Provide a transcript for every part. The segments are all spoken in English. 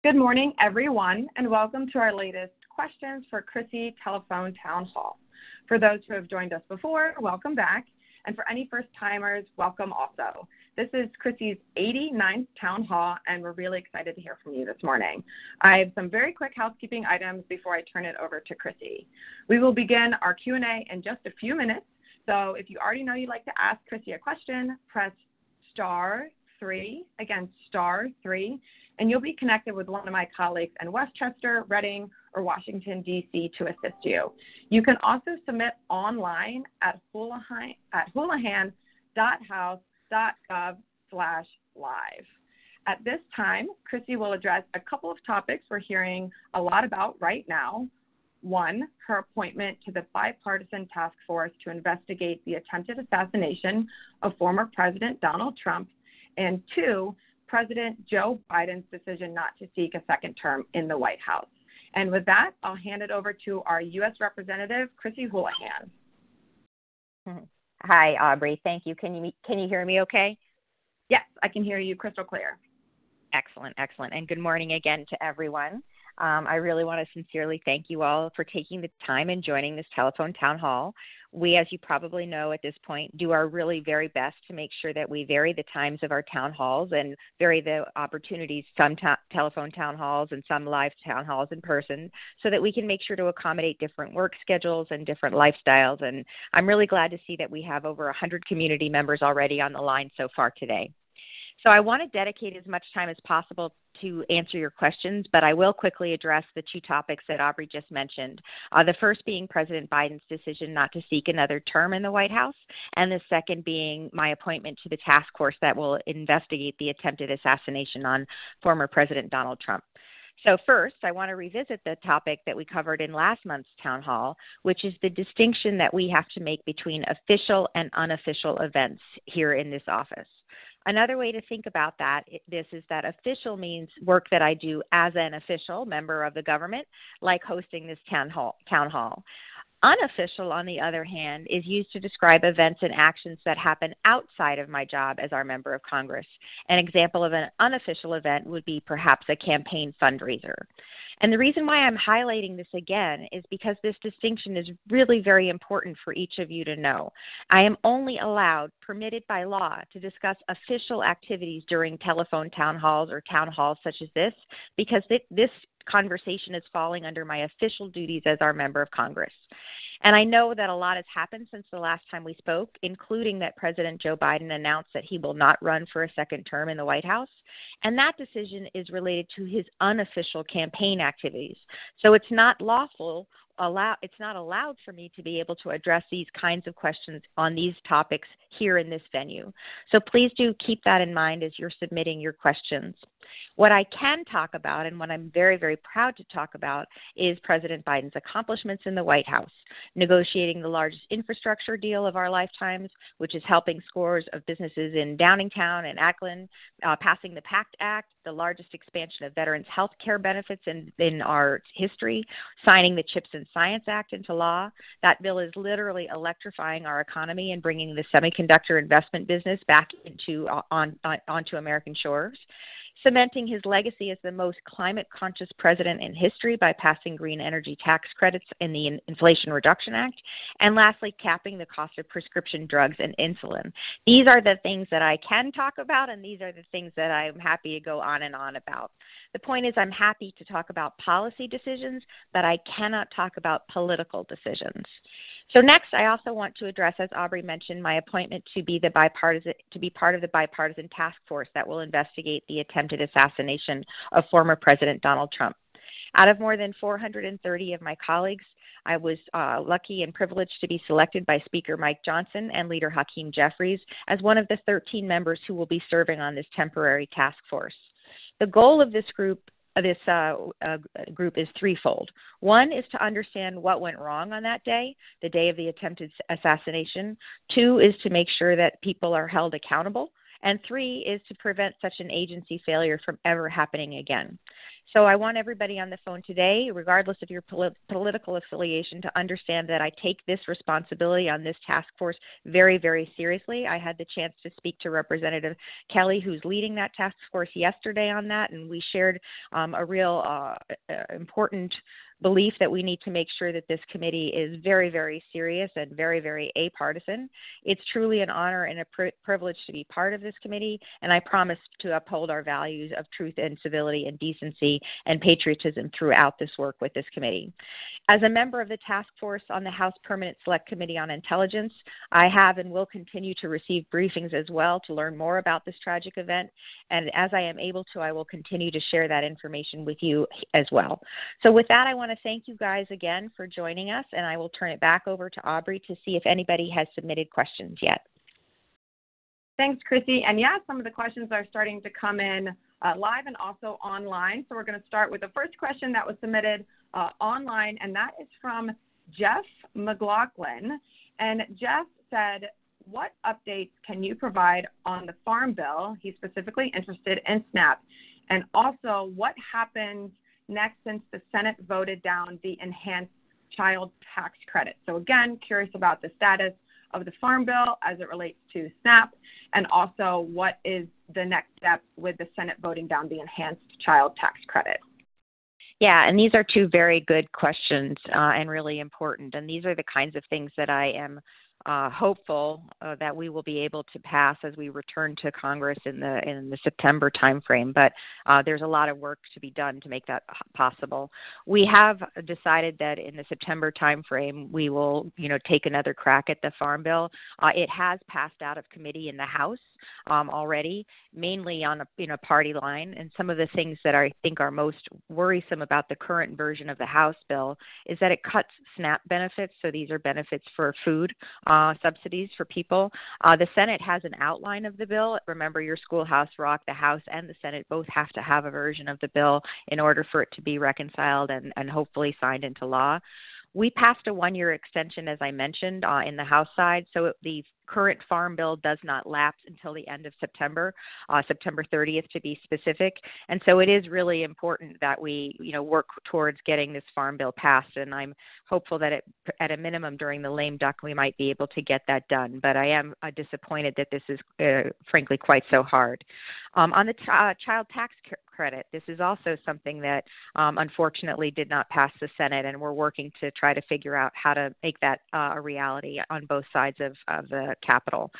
Good morning, everyone, and welcome to our latest Questions for Chrissy Telephone Town Hall. For those who have joined us before, welcome back, and for any first-timers, welcome also. This is Chrissy's 89th Town Hall, and we're really excited to hear from you this morning. I have some very quick housekeeping items before I turn it over to Chrissy. We will begin our Q&A in just a few minutes, so if you already know you'd like to ask Chrissy a question, press *3, again, *3, and you'll be connected with one of my colleagues in Westchester, Reading, or Washington, D.C. to assist you. You can also submit online at houlihan.house.gov/live. At this time, Chrissy will address a couple of topics we're hearing a lot about right now. One, her appointment to the bipartisan task force to investigate the attempted assassination of former President Donald Trump, and two, President Joe Biden's decision not to seek a second term in the White House. And with that, I'll hand it over to our U.S. Representative, Chrissy Houlihan. Hi, Aubrey. Thank you. Can you hear me okay? Yes, I can hear you crystal clear. Excellent. And good morning again to everyone. I really want to sincerely thank you all for taking the time and joining this telephone town hall. We, as you probably know at this point, do our really very best to make sure that we vary the times of our town halls and vary the opportunities, some telephone town halls and some live town halls in person, so that we can make sure to accommodate different work schedules and different lifestyles. And I'm really glad to see that we have over 100 community members already on the line so far today. So I want to dedicate as much time as possible to answer your questions, but I will quickly address the two topics that Aubrey just mentioned. The first being President Biden's decision not to seek another term in the White House, and the second being my appointment to the task force that will investigate the attempted assassination on former President Donald Trump. So first, I want to revisit the topic that we covered in last month's town hall, which is the distinction that we have to make between official and unofficial events here in this office. Another way to think about this is that official means work that I do as an official member of the government, like hosting this town hall. Unofficial, on the other hand, is used to describe events and actions that happen outside of my job as our member of Congress. An example of an unofficial event would be perhaps a campaign fundraiser. And the reason why I'm highlighting this again is because this distinction is really very important for each of you to know. I am only permitted by law, to discuss official activities during telephone town halls or town halls such as this, because this conversation is falling under my official duties as our member of Congress. And I know that a lot has happened since the last time we spoke, including that President Joe Biden announced that he will not run for a second term in the White House. And that decision is related to his unofficial campaign activities. So it's not it's not allowed for me to be able to address these kinds of questions on these topics here in this venue. So please do keep that in mind as you're submitting your questions. What I can talk about, and what I'm very, very proud to talk about, is President Biden's accomplishments in the White House, negotiating the largest infrastructure deal of our lifetimes, which is helping scores of businesses in Downingtown and Ackland, passing the PACT Act, the largest expansion of veterans' health care benefits in our history, signing the CHIPS and Science Act into law. That bill is literally electrifying our economy and bringing the semiconductor investment business back onto American shores. Cementing his legacy as the most climate-conscious president in history by passing green energy tax credits in the Inflation Reduction Act, and lastly, capping the cost of prescription drugs and insulin. These are the things that I can talk about, and these are the things that I'm happy to go on and on about. The point is, I'm happy to talk about policy decisions, but I cannot talk about political decisions. So next, I also want to address, as Aubrey mentioned, my appointment to be part of the bipartisan task force that will investigate the attempted assassination of former President Donald Trump. Out of more than 430 of my colleagues, I was lucky and privileged to be selected by Speaker Mike Johnson and Leader Hakeem Jeffries as one of the 13 members who will be serving on this temporary task force. The goal of this group is threefold. One is to understand what went wrong on that day, the day of the attempted assassination. Two is to make sure that people are held accountable. And three is to prevent such an agency failure from ever happening again. So I want everybody on the phone today, regardless of your political affiliation, to understand that I take this responsibility on this task force very, very seriously. I had the chance to speak to Representative Kelly, who's leading that task force, yesterday on that, and we shared a real important belief that we need to make sure that this committee is very, very serious and very, very apartisan. It's truly an honor and a privilege to be part of this committee, and I promise to uphold our values of truth and civility and decency and patriotism throughout this work with this committee. As a member of the task force on the House Permanent Select Committee on Intelligence, I have and will continue to receive briefings as well to learn more about this tragic event, and as I am able to, I will continue to share that information with you as well. So with that, I want to thank you guys again for joining us, and I will turn it back over to Aubrey to see if anybody has submitted questions yet. Thanks, Chrissy. And yeah, some of the questions are starting to come in live and also online. So we're going to start with the first question that was submitted online, and that is from Jeff McLaughlin. And Jeff said, what updates can you provide on the Farm Bill? He's specifically interested in SNAP. And also, what happens next since the Senate voted down the enhanced child tax credit? So again, curious about the status of the Farm Bill as it relates to SNAP, and also what is the next step with the Senate voting down the enhanced child tax credit? Yeah, and these are two very good questions and really important. And these are the kinds of things that I am hopeful that we will be able to pass as we return to Congress in the September timeframe. But there's a lot of work to be done to make that possible. We have decided that in the September timeframe we will, take another crack at the Farm Bill. It has passed out of committee in the House already, mainly on a party line. And some of the things that I think are most worrisome about the current version of the House bill is that it cuts SNAP benefits. So these are benefits for food subsidies for people. The Senate has an outline of the bill. Remember, your schoolhouse rock, the House and the Senate both have to have a version of the bill in order for it to be reconciled and hopefully signed into law. We passed a one-year extension, as I mentioned, in the House side, so the current Farm Bill does not lapse until the end of September, September 30th to be specific. And so it is really important that we, work towards getting this Farm Bill passed. And I'm hopeful that at a minimum during the lame duck, we might be able to get that done. But I am disappointed that this is, frankly, quite so hard. On the child tax credit, this is also something that unfortunately did not pass the Senate, and we're working to try to figure out how to make that a reality on both sides of the Capitol.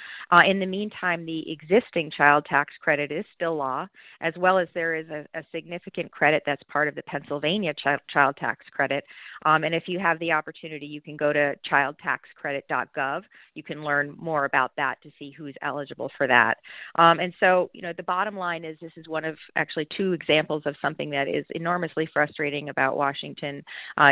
In the meantime, the existing child tax credit is still law, as well as there is a significant credit that's part of the Pennsylvania child tax credit. And if you have the opportunity, you can go to childtaxcredit.gov. You can learn more about that to see who's eligible for that. And so, the bottom line is this is one of actually two examples of something that is enormously frustrating about Washington.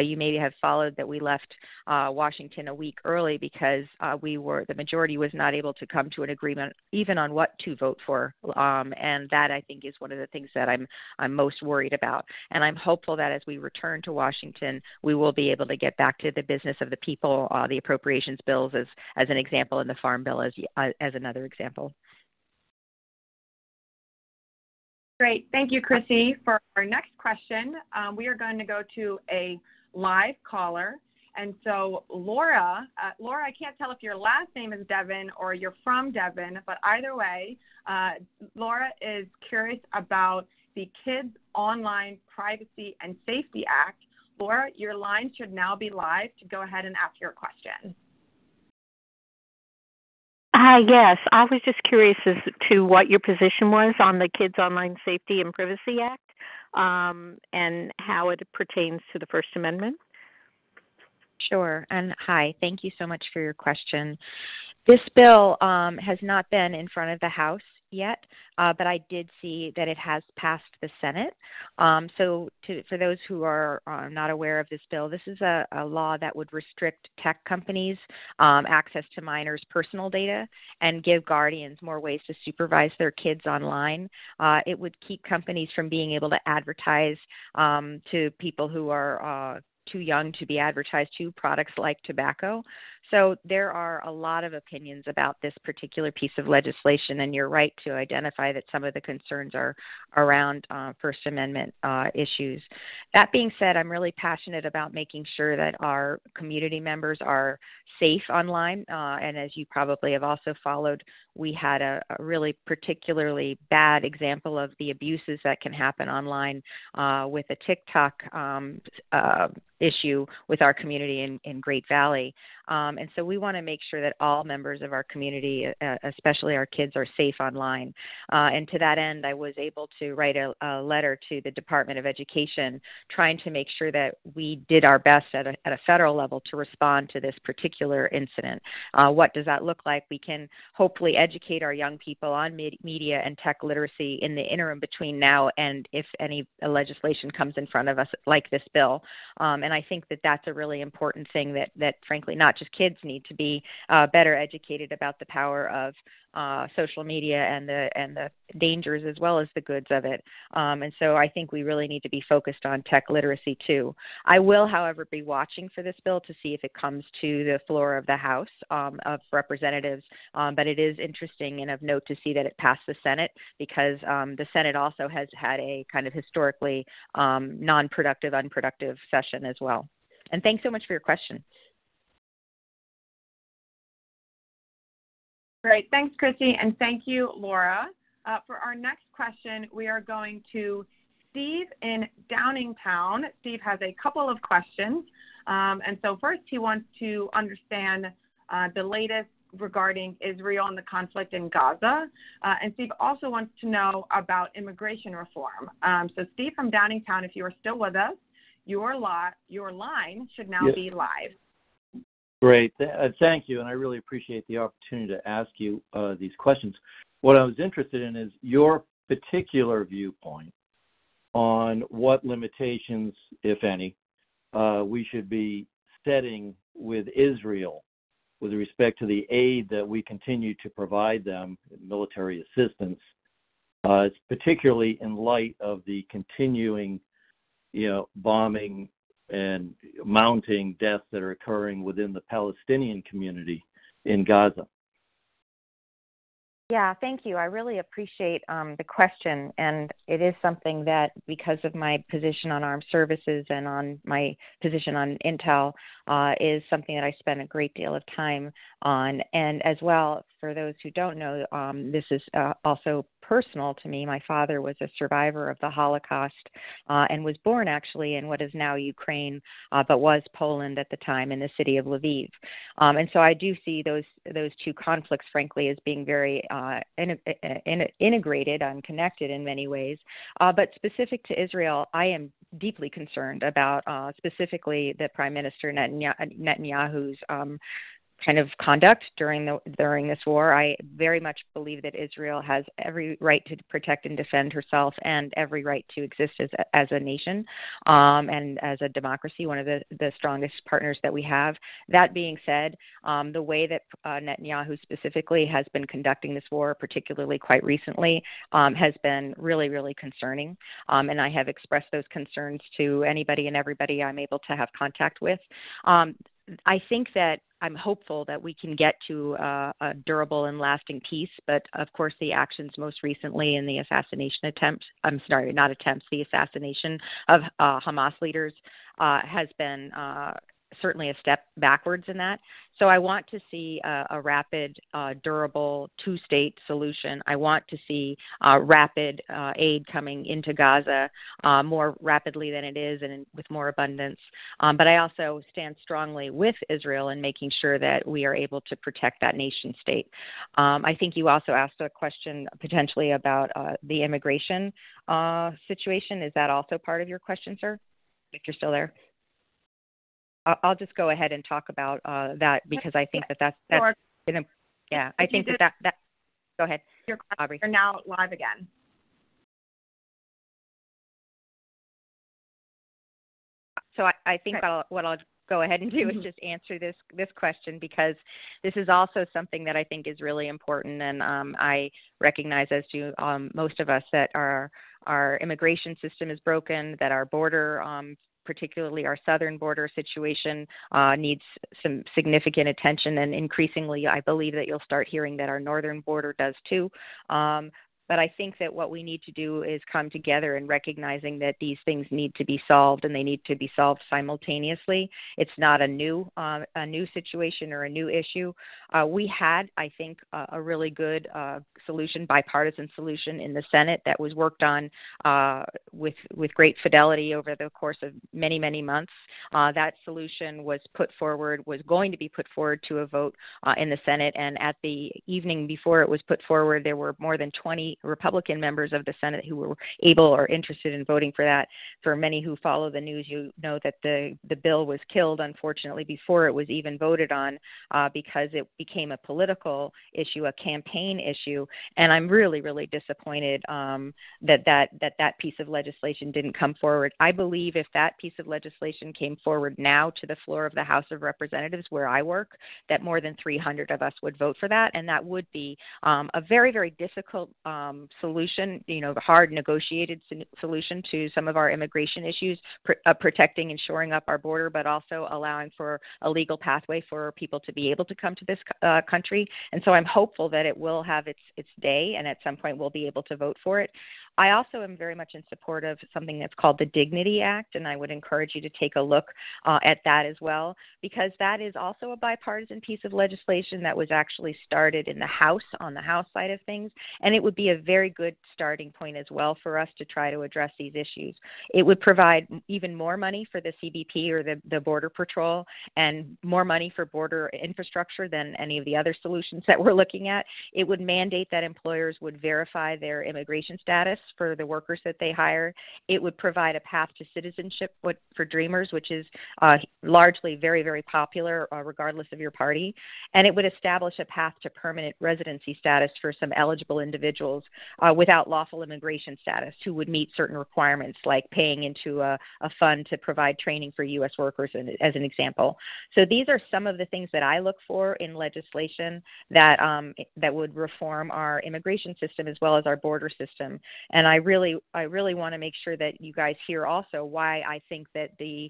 You maybe have followed that we left Washington a week early because the majority was not able to come to an agreement even on what to vote for. And that, I think, is one of the things that I'm most worried about. And I'm hopeful that as we return to Washington, we will be able to get back to the business of the people, the appropriations bills as an example, and the Farm Bill as another example. Great. Thank you, Chrissy. For our next question, we are going to go to a live caller. And so Laura, I can't tell if your last name is Devon or you're from Devon, but either way, Laura is curious about the Kids Online Privacy and Safety Act. Laura, your line should now be live to go ahead and ask your question. Yes, I was just curious as to what your position was on the Kids Online Safety and Privacy Act and how it pertains to the First Amendment. Sure. And hi, thank you so much for your question. This bill has not been in front of the House yet, but I did see that it has passed the Senate. For those who are not aware of this bill, this is a law that would restrict tech companies' access to minors' personal data and give guardians more ways to supervise their kids online. It would keep companies from being able to advertise to people who are too young to be advertised to products like tobacco. So there are a lot of opinions about this particular piece of legislation, and you're right to identify that some of the concerns are around First Amendment issues. That being said, I'm really passionate about making sure that our community members are safe online, and as you probably have also followed, we had a really particularly bad example of the abuses that can happen online with a TikTok issue with our community in Great Valley. And so we want to make sure that all members of our community, especially our kids, are safe online. And to that end, I was able to write a letter to the Department of Education trying to make sure that we did our best at a federal level to respond to this particular incident. What does that look like? We can hopefully educate our young people on media and tech literacy in the interim between now and if any legislation comes in front of us like this bill. And I think that that's a really important thing that frankly, not just kids need to be better educated about the power of social media and the dangers as well as the goods of it. And so I think we really need to be focused on tech literacy too. I will, however, be watching for this bill to see if it comes to the floor of the House of Representatives. But it is interesting and of note to see that it passed the Senate because the Senate also has had a kind of historically non-productive, unproductive session as well. And thanks so much for your question. Great. Thanks, Chrissy, and thank you, Laura. For our next question, we are going to Steve in Downingtown. Steve has a couple of questions. And so first, he wants to understand the latest regarding Israel and the conflict in Gaza. And Steve also wants to know about immigration reform. So Steve from Downingtown, if you are still with us, your line should now be live. Great. Thank you, and I really appreciate the opportunity to ask you these questions. What I was interested in is your particular viewpoint on what limitations, if any, we should be setting with Israel with respect to the aid that we continue to provide them, military assistance, particularly in light of the continuing, bombing and mounting deaths that are occurring within the Palestinian community in Gaza. Yeah, thank you. I really appreciate the question, and it is something that, because of my position on armed services and on my position on Intel, is something that I spend a great deal of time on. And as well, for those who don't know, this is also personal to me. My father was a survivor of the Holocaust and was born actually in what is now Ukraine, but was Poland at the time in the city of Lviv. And so I do see those two conflicts, frankly, as being very integrated and connected in many ways. But specific to Israel, I am deeply concerned about specifically the Prime Minister Netanyahu's kind of conduct during this war. I very much believe that Israel has every right to protect and defend herself and every right to exist as a nation and as a democracy, one of the strongest partners that we have. That being said, the way that Netanyahu specifically has been conducting this war, particularly quite recently, has been really, really concerning. And I have expressed those concerns to anybody and everybody I'm able to have contact with. I think that I'm hopeful that we can get to a durable and lasting peace, but of course the actions most recently in the assassination the assassination of Hamas leaders has been certainly a step backwards in that. So I want to see a rapid, durable two-state solution. I want to see rapid aid coming into Gaza more rapidly than it is and with more abundance. But I also stand strongly with Israel in making sure that we are able to protect that nation state. I think you also asked a question potentially about the immigration situation. Is that also part of your question, sir? If you're still there. I'll just go ahead and talk about that because I think that's yeah. I think that go ahead, Aubrey. You're now live again. So I think what I'll go ahead and do is just answer this question because this is also something that I think is really important, and I recognize, as do most of us, that our our immigration system is broken, that our border, particularly our southern border situation, needs some significant attention. And increasingly, I believe that you'll start hearing that our northern border does too. But I think that what we need to do is come together and recognizing that these things need to be solved, and they need to be solved simultaneously. It's not a new situation or a new issue. We had, I think, a really good solution, bipartisan solution in the Senate that was worked on with great fidelity over the course of many, many months. That solution was going to be put forward to a vote in the Senate, and at the evening before it was put forward, there were more than 20 Republican members of the Senate who were able or interested in voting for that. For many who follow the news, you know that the bill was killed, unfortunately, before it was even voted on because it became a political issue, a campaign issue. And I'm really, really disappointed that piece of legislation didn't come forward. I believe if that piece of legislation came forward now to the floor of the House of Representatives, where I work, that more than 300 of us would vote for that, and that would be a very, very difficult solution, the hard negotiated solution to some of our immigration issues, protecting and shoring up our border, but also allowing for a legal pathway for people to be able to come to this country. And so I'm hopeful that it will have its day, and at some point we'll be able to vote for it. I also am very much in support of something that's called the Dignity Act, and I would encourage you to take a look at that as well, because that is also a bipartisan piece of legislation that was actually started in the House, on the House side of things, and it would be a very good starting point as well for us to try to address these issues. It would provide even more money for the CBP or the Border Patrol, and more money for border infrastructure than any of the other solutions that we're looking at. It would mandate that employers would verify their immigration status for the workers that they hire. It would provide a path to citizenship for Dreamers, which is largely very, very popular regardless of your party. And it would establish a path to permanent residency status for some eligible individuals without lawful immigration status who would meet certain requirements, like paying into a fund to provide training for U.S. workers, as an example. So these are some of the things that I look for in legislation that would reform our immigration system as well as our border system. And I really want to make sure that you guys hear also why I think that the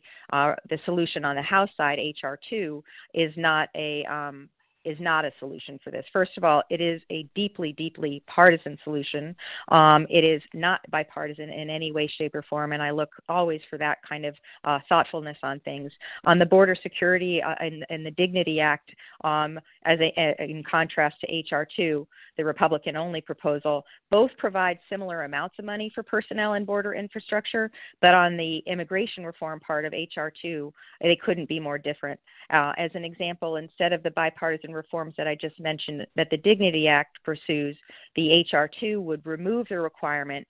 solution on the House side, H.R. 2, is not a solution for this. First of all, it is a deeply, deeply partisan solution. It is not bipartisan in any way, shape, or form, and I look always for that kind of thoughtfulness on things. On the border security and the Dignity Act, in contrast to H.R. 2, the Republican-only proposal, both provide similar amounts of money for personnel and border infrastructure, but on the immigration reform part of H.R. 2, they couldn't be more different. As an example, instead of the bipartisan reforms that I just mentioned that the Dignity Act pursues, the H.R. 2 would remove the requirement.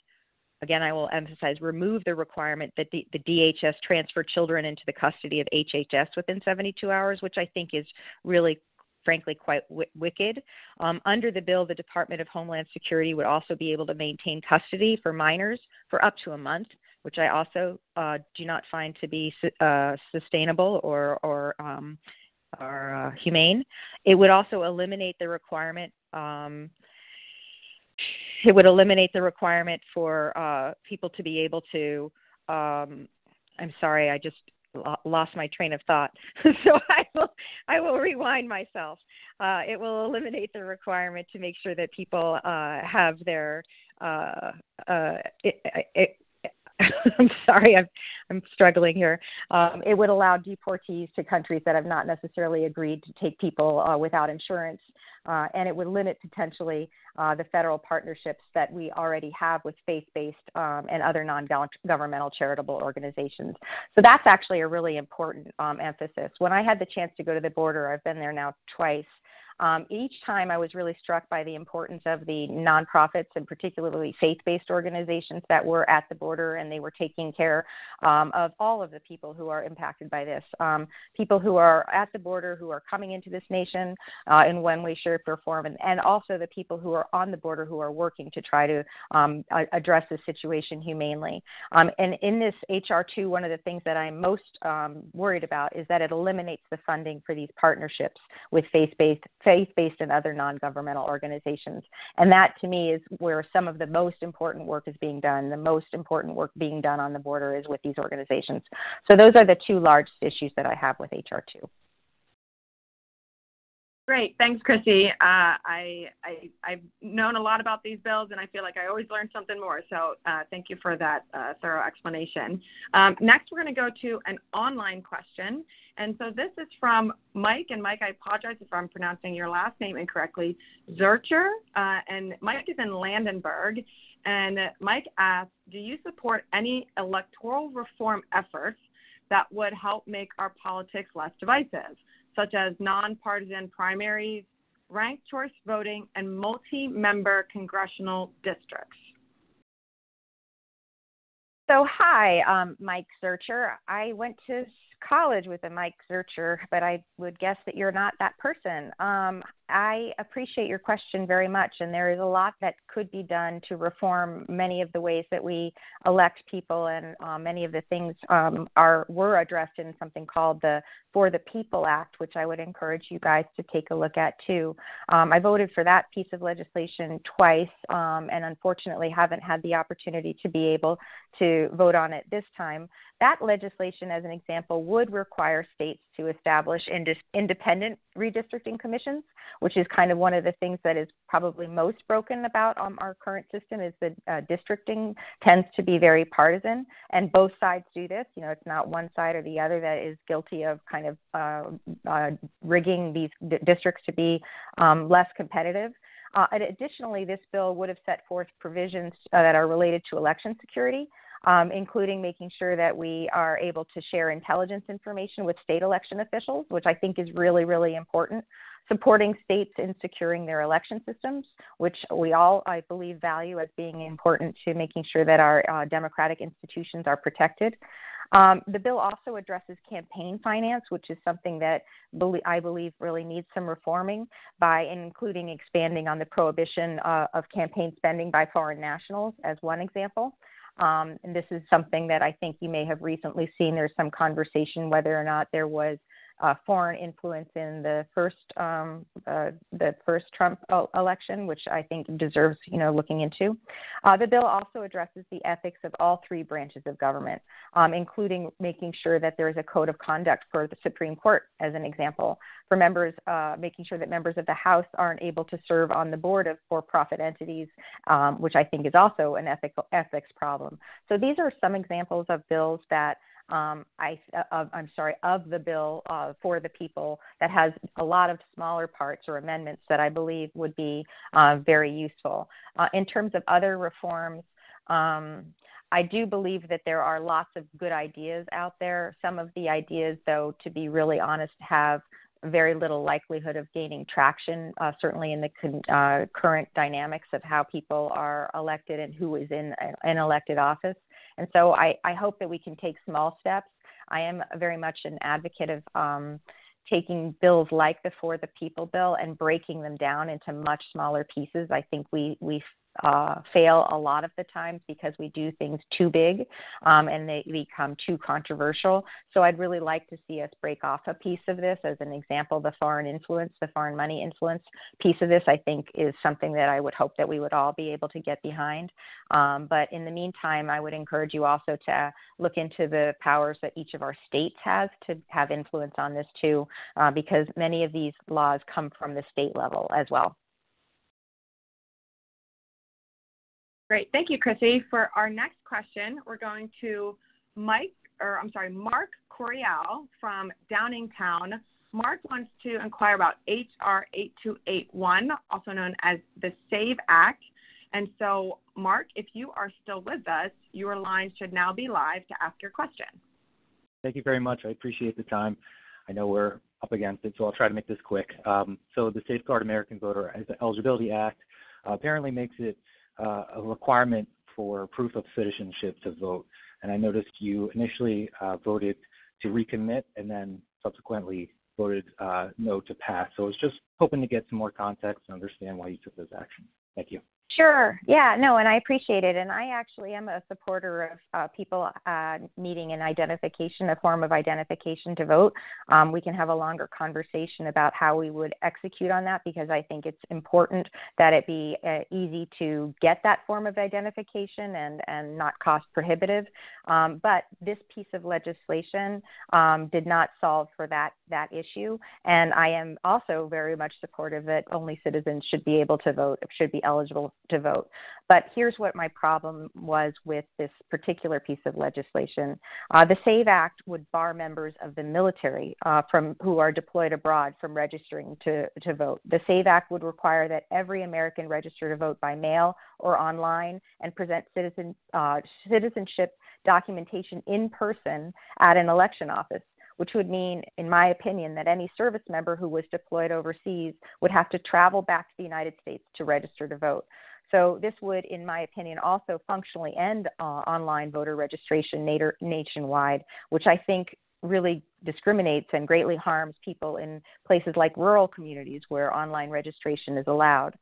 Again, I will emphasize, remove the requirement that the DHS transfer children into the custody of HHS within 72 hours, which I think is really, frankly, quite wicked. Under the bill, the Department of Homeland Security would also be able to maintain custody for minors for up to a month, which I also do not find to be sustainable or humane. It would also eliminate the requirement. It would eliminate the requirement for people to be able to. I'm sorry, I just lost my train of thought, so I will rewind myself. It will eliminate the requirement to make sure that people have their. I'm sorry, I'm struggling here. It would allow deportees to countries that have not necessarily agreed to take people without insurance, and it would limit potentially the federal partnerships that we already have with faith-based and other non-governmental charitable organizations. So that's actually a really important emphasis. When I had the chance to go to the border, I've been there now twice. Each time I was really struck by the importance of the nonprofits and particularly faith-based organizations that were at the border, and they were taking care of all of the people who are impacted by this. People who are at the border, who are coming into this nation in one way, shape, or form, and also the people who are on the border who are working to try to address this situation humanely. And in this H.R. 2, one of the things that I'm most worried about is that it eliminates the funding for these partnerships with faith-based faith-based and other non-governmental organizations. And that, to me, is where some of the most important work is being done. The most important work being done on the border is with these organizations. So those are the two largest issues that I have with H.R. 2. Great. Thanks, Chrissy. I've known a lot about these bills, and I feel like I always learn something more. So thank you for that thorough explanation. Next, we're going to go to an online question. And so this is from Mike. And Mike, I apologize if I'm pronouncing your last name incorrectly, Zurcher. And Mike is in Landenberg. And Mike asks, do you support any electoral reform efforts that would help make our politics less divisive, such as nonpartisan primaries, ranked choice voting, and multi-member congressional districts? So hi, Mike Zurcher. I went to college with a Mike Zurcher, but I would guess that you're not that person. I appreciate your question very much, and there is a lot that could be done to reform many of the ways that we elect people, and many of the things were addressed in something called the For the People Act, which I would encourage you guys to take a look at too. I voted for that piece of legislation twice, and unfortunately haven't had the opportunity to be able to vote on it this time. That legislation, as an example, would require states to establish independent redistricting commissions, which is kind of one of the things that is probably most broken about our current system, is that districting tends to be very partisan, and both sides do this. You know, it's not one side or the other that is guilty of kind of rigging these districts to be less competitive. And additionally, this bill would have set forth provisions that are related to election security, including making sure that we are able to share intelligence information with state election officials, which I think is really, really important. Supporting states in securing their election systems, which we all, I believe, value as being important to making sure that our democratic institutions are protected. The bill also addresses campaign finance, which is something that I believe really needs some reforming, by including expanding on the prohibition of campaign spending by foreign nationals as one example. And this is something that I think you may have recently seen. There's some conversation whether or not there was foreign influence in the first Trump election, which I think deserves, looking into. The bill also addresses the ethics of all three branches of government, including making sure that there is a code of conduct for the Supreme Court, as an example, for members, making sure that members of the House aren't able to serve on the board of for-profit entities, which I think is also an ethics problem. So these are some examples of bills that of the bill for the people that has a lot of smaller parts or amendments that I believe would be very useful. In terms of other reforms, I do believe that there are lots of good ideas out there. Some of the ideas, though, to be really honest, have very little likelihood of gaining traction, certainly in the current dynamics of how people are elected and who is in an elected office. And so I hope that we can take small steps. I am very much an advocate of taking bills like the For the People bill and breaking them down into much smaller pieces. I think we fail a lot of the times because we do things too big and they become too controversial. So I'd really like to see us break off a piece of this. As an example, the foreign money influence piece of this, I think, is something that I would hope that we would all be able to get behind. But in the meantime, I would encourage you also to look into the powers that each of our states has to have influence on this too, because many of these laws come from the state level as well. Great. Thank you, Chrissy. For our next question, we're going to Mark Coriel from Downingtown. Mark wants to inquire about H.R. 8281, also known as the SAVE Act. And so, Mark, if you are still with us, your line should now be live to ask your question. Thank you very much. I appreciate the time. I know we're up against it, so I'll try to make this quick. So the Safeguard American Voter Eligibility Act apparently makes it a requirement for proof of citizenship to vote. And I noticed you initially voted to recommit and then subsequently voted no to pass. So I was just hoping to get some more context and understand why you took those actions. Thank you. Sure. Yeah, no, and I appreciate it. And I actually am a supporter of people needing an identification, a form of identification to vote. We can have a longer conversation about how we would execute on that, because I think it's important that it be easy to get that form of identification and not cost prohibitive. But this piece of legislation did not solve for that issue. And I am also very much supportive that only citizens should be able to vote, should be eligible to vote. But here's what my problem was with this particular piece of legislation. The SAVE Act would bar members of the military from who are deployed abroad from registering to vote. The SAVE Act would require that every American register to vote by mail or online and present citizenship documentation in person at an election office, which would mean, in my opinion, that any service member who was deployed overseas would have to travel back to the United States to register to vote. So this would, in my opinion, also functionally end online voter registration nationwide, which I think really discriminates and greatly harms people in places like rural communities where online registration is allowed.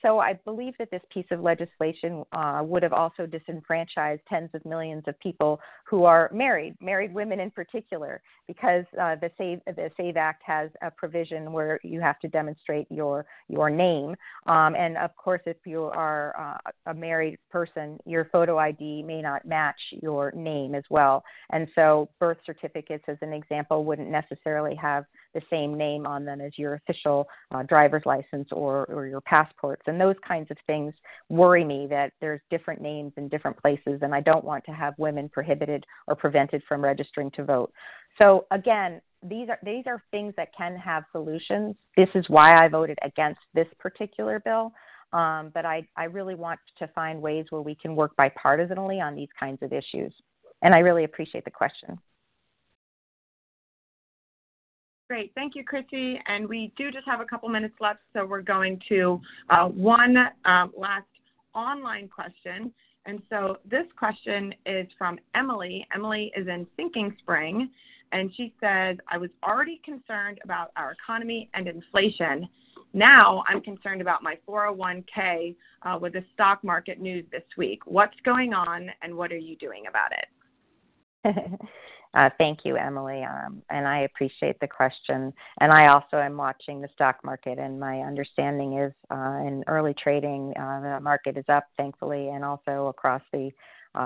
So I believe that this piece of legislation would have also disenfranchised tens of millions of people who are married women in particular, because the SAVE Act has a provision where you have to demonstrate your name. And of course, if you are a married person, your photo ID may not match your name as well. And so birth certificates, as an example, wouldn't necessarily have the same name on them as your official driver's license or your passports. And those kinds of things worry me, that there's different names in different places, and I don't want to have women prohibited or prevented from registering to vote. So again, these are things that can have solutions. This is why I voted against this particular bill. But I really want to find ways where we can work bipartisanly on these kinds of issues. And I really appreciate the question. Great. Thank you, Chrissy. And we do just have a couple minutes left, so we're going to one last online question. And so this question is from Emily. Emily is in Sinking Spring, and she says, I was already concerned about our economy and inflation. Now I'm concerned about my 401k with the stock market news this week. What's going on, and what are you doing about it? Thank you, Emily, and I appreciate the question. And I also am watching the stock market, and my understanding is in early trading, the market is up, thankfully, and also across the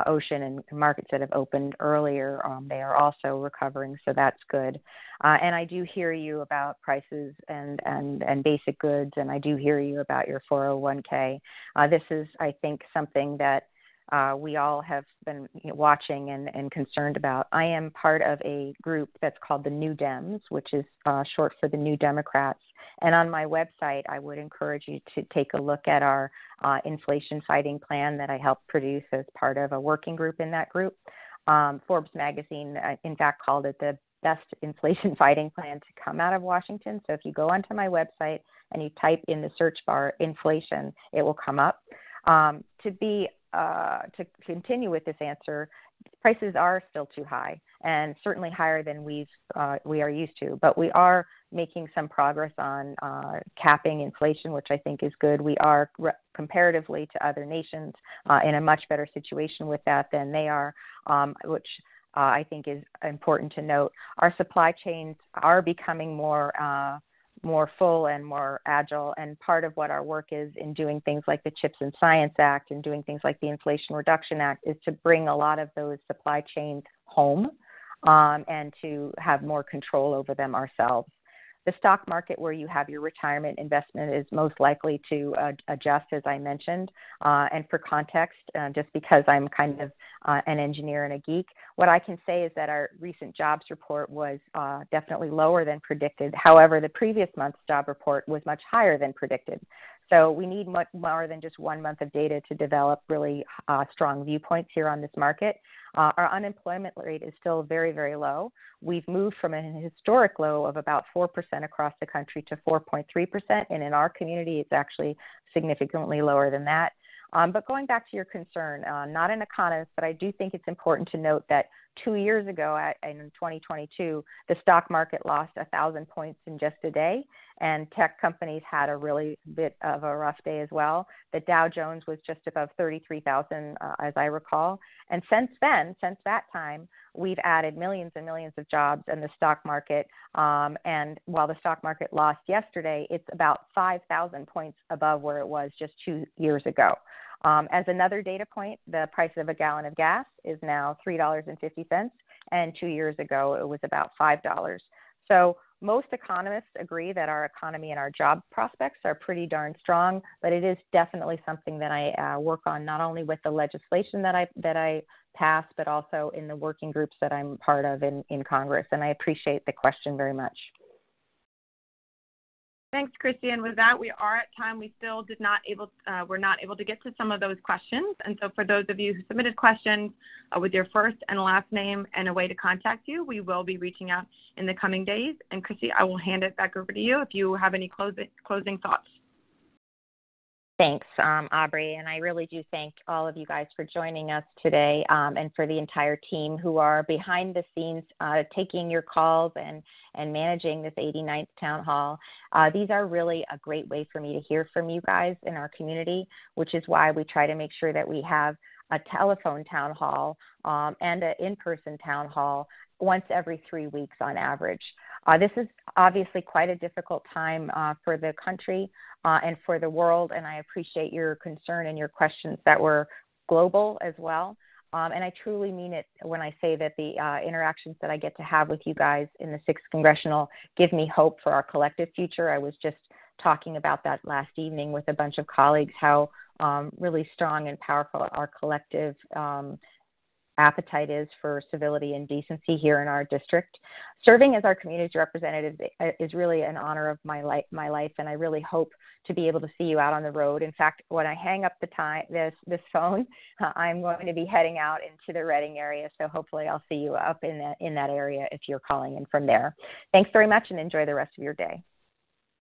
ocean and markets that have opened earlier, they are also recovering, so that's good. And I do hear you about prices and basic goods, and I do hear you about your 401k. This is, I think, something that we all have been watching and concerned about. I am part of a group that's called the New Dems, which is short for the New Democrats. And on my website, I would encourage you to take a look at our inflation fighting plan that I helped produce as part of a working group in that group. Forbes magazine, in fact, called it the best inflation fighting plan to come out of Washington. So if you go onto my website and you type in the search bar inflation, it will come up. To continue with this answer, prices are still too high, and certainly higher than we are used to. But we are making some progress on capping inflation, which I think is good. We are comparatively to other nations in a much better situation with that than they are, which I think is important to note. Our supply chains are becoming more full and more agile, and part of what our work is in doing things like the Chips and Science Act and doing things like the Inflation Reduction Act is to bring a lot of those supply chains home and to have more control over them ourselves. The stock market, where you have your retirement investment, is most likely to adjust, as I mentioned. And for context, just because I'm kind of an engineer and a geek, what I can say is that our recent jobs report was definitely lower than predicted. However, the previous month's job report was much higher than predicted. So we need much more than just 1 month of data to develop really strong viewpoints here on this market. Our unemployment rate is still very, very low. We've moved from a historic low of about 4% across the country to 4.3%, and in our community, it's actually significantly lower than that. But going back to your concern, not an economist, but I do think it's important to note that 2 years ago, in 2022, the stock market lost 1,000 points in just a day, and tech companies had a really bit of a rough day as well. The Dow Jones was just above 33,000, as I recall. And since that time, we've added millions and millions of jobs in the stock market. And while the stock market lost yesterday, it's about 5,000 points above where it was just 2 years ago. As another data point, the price of a gallon of gas is now $3.50, and 2 years ago it was about $5. So most economists agree that our economy and our job prospects are pretty darn strong, but it is definitely something that I work on, not only with the legislation that I pass, but also in the working groups that I'm part of in Congress. And I appreciate the question very much. Thanks, Chrissy. And with that, we are at time. We still were not able to get to some of those questions. And so for those of you who submitted questions with your first and last name and a way to contact you, we will be reaching out in the coming days. And Chrissy, I will hand it back over to you if you have any closing thoughts. Thanks, Aubrey, and I really do thank all of you guys for joining us today, and for the entire team who are behind the scenes taking your calls and managing this 89th Town Hall. These are really a great way for me to hear from you guys in our community, which is why we try to make sure that we have a telephone town hall and an in-person town hall once every 3 weeks on average. This is obviously quite a difficult time for the country and for the world, and I appreciate your concern and your questions that were global as well. And I truly mean it when I say that the interactions that I get to have with you guys in the 6th Congressional give me hope for our collective future. I was just talking about that last evening with a bunch of colleagues, how really strong and powerful our collective appetite is for civility and decency here in our district. Serving as our community's representative is really an honor of my life, and I really hope to be able to see you out on the road. In fact, when I hang up this phone, I'm going to be heading out into the Reading area, so hopefully I'll see you up in that area if you're calling in from there. Thanks very much, and enjoy the rest of your day.